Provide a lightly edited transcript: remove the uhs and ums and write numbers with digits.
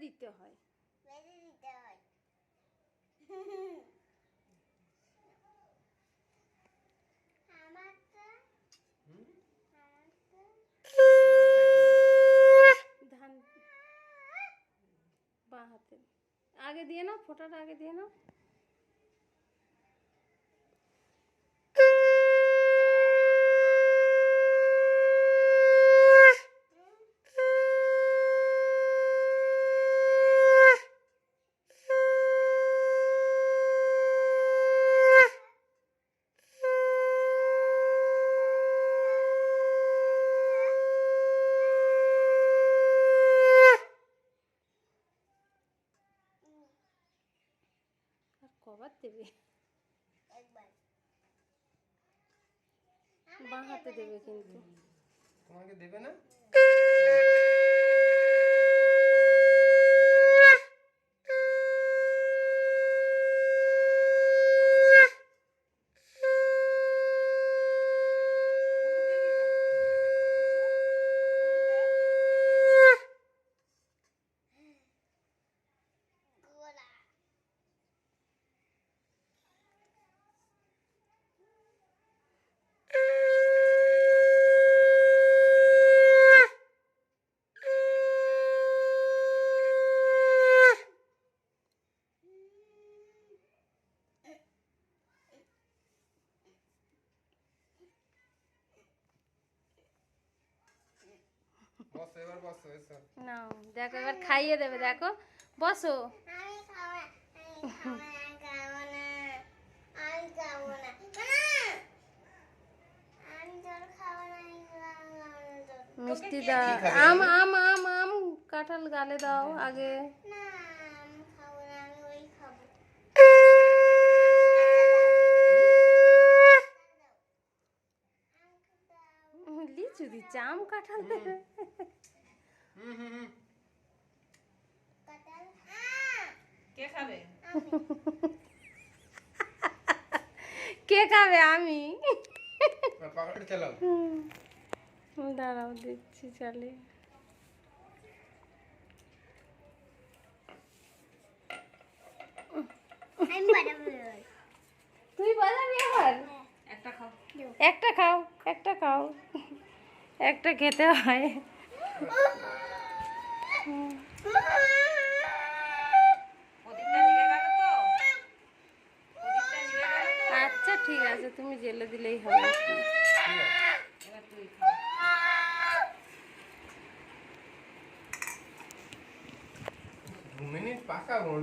দিতে হয়। ধান বাঁ হাতে আগে দিয়ে নাও, ফোঁটাটা আগে দিয়ে নাও। কবার দেবে? বাঁ হাতে দেবে কিন্তু। তোমাকে দেবে না? বসো, এবার বসো, এসো। নাও দেখো, এবার খাইয়ে দেবে, দেখো বসো। মিষ্টি দাও, আম আম আম আম কাঁঠাল গালে দাও আগে। লিচু দিচ্ছে, আম কাঁঠাল দেবে। কে খাবে? কে খাবে? আমি। পাকড় চালাও। দাঁড়াও দিচ্ছি চালে। তুই বাজাবি আবার? একটা খাও। একটা খাও, একটা খাও, একটা খেতে হয়। ওদিকটা নিয়ে গেল তো? ওদিকটা নিয়ে গেল তো? আচ্ছা ঠিক আছে, তুমি জেলে দিলেই হবে। এবার তুই খা। 2 মিনিট পাকাবো।